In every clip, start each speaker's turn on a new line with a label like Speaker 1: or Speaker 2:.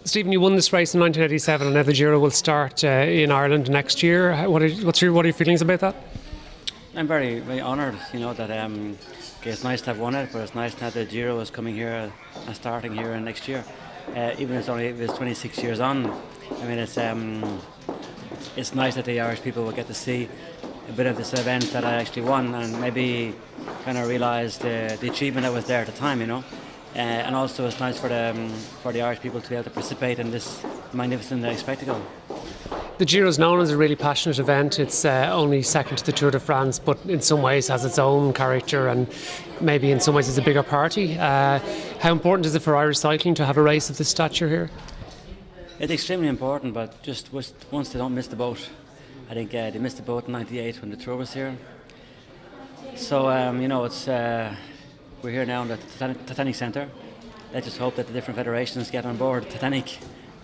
Speaker 1: Stephen, you won this race in 1987, and now the Giro will start in Ireland next year. What are your feelings about that?
Speaker 2: I'm very, very honoured, that it's nice to have won it, but it's nice that the Giro is coming here and starting here next year. Even if it's 26 years on, I mean, it's nice that the Irish people will get to see a bit of this event that I actually won, and maybe kind of realise the achievement that was there at the time, and also it's nice for the Irish people to be able to participate in this magnificent spectacle.
Speaker 1: The Giro is known as a really passionate event. It's only second to the Tour de France, but in some ways has its own character, and maybe in some ways it's a bigger party. How important is it for Irish cycling to have a race of this stature here?
Speaker 2: It's extremely important, but just once they don't miss the boat. I think they missed the boat in '98 when the Tour was here. So it's we're here now in the Titanic Centre. Let's just hope that the different federations get on board Titanic,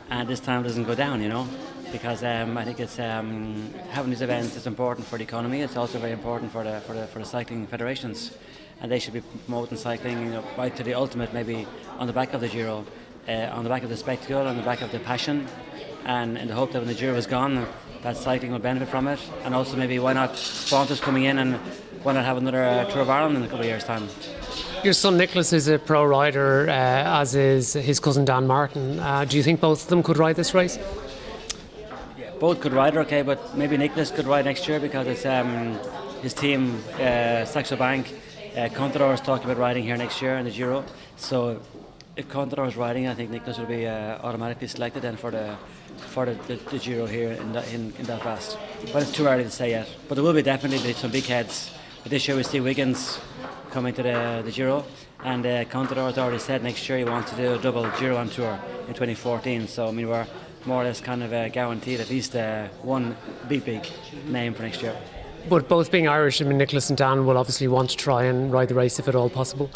Speaker 2: and this time doesn't go down. Because I think it's having these events is important for the economy. It's also very important for the cycling federations, and they should be promoting cycling, right to the ultimate, maybe on the back of the Giro, on the back of the spectacle, on the back of the passion, and in the hope that when the Giro is gone, that cycling will benefit from it. And also maybe why not sponsors coming in, and why not have another Tour of Ireland in a couple of years' time.
Speaker 1: Your son Nicholas is a pro rider, as is his cousin Dan Martin. Do you think both of them could ride this race?
Speaker 2: Both could ride, okay, but maybe Nicholas could ride next year because it's his team, Saxo Bank. Contador is talking about riding here next year in the Giro. So if Contador is riding, I think Nicholas will be automatically selected then for the Giro here in Belfast. But it's too early to say yet. But there will be definitely some big heads. But this year we see Wiggins coming to the Giro, and Contador has already said next year he wants to do a double Giro on Tour in 2014. So I mean we're more or less kind of guaranteed at least one big name for next year.
Speaker 1: But both being Irish, I mean, Nicholas and Dan will obviously want to try and ride the race if at all possible.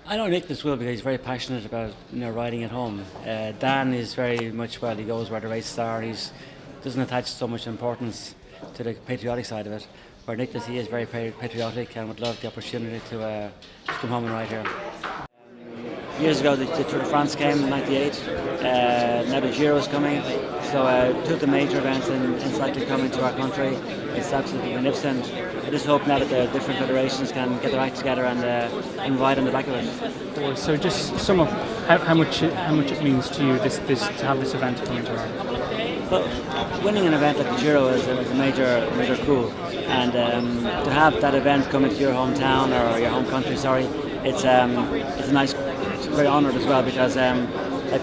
Speaker 2: I know Nicholas will, because he's very passionate about riding at home. Dan is very much, he goes where the races are. He doesn't attach so much importance to the patriotic side of it. Where Nicholas, he is very patriotic and would love the opportunity to come home and ride here. Years ago the Tour de France came in '98, now the Giro is coming, so two of the major events in cycling coming to our country. It's absolutely magnificent. I just hope now that the different federations can get their act together and ride on the back of it.
Speaker 3: So just sum up how much it means to you this to have this event coming to Ireland.
Speaker 2: But winning an event like the Giro is a major coup, and to have that event coming to your hometown or your home country, it's a nice. Very honoured as well, because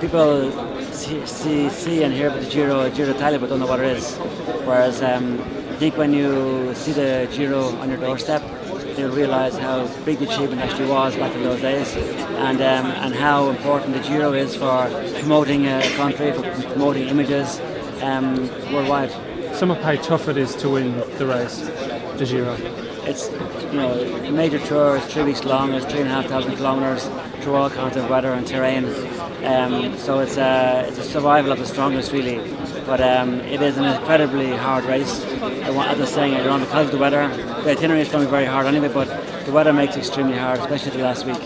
Speaker 2: people see and hear about the Giro Italia but don't know what it is. Whereas I think when you see the Giro on your doorstep, you'll realise how big the achievement actually was back in those days, and how important the Giro is for promoting a country, for promoting images worldwide.
Speaker 3: Sum up how tough it is to win the race, the Giro.
Speaker 2: It's a major tour. It's 3 weeks long. It's 3,500 kilometres through all kinds of weather and terrain. So it's a survival of the strongest, really. But it is an incredibly hard race. As I was saying earlier on, because of the weather, the itinerary is going to be very hard anyway. But the weather makes it extremely hard, especially the last week.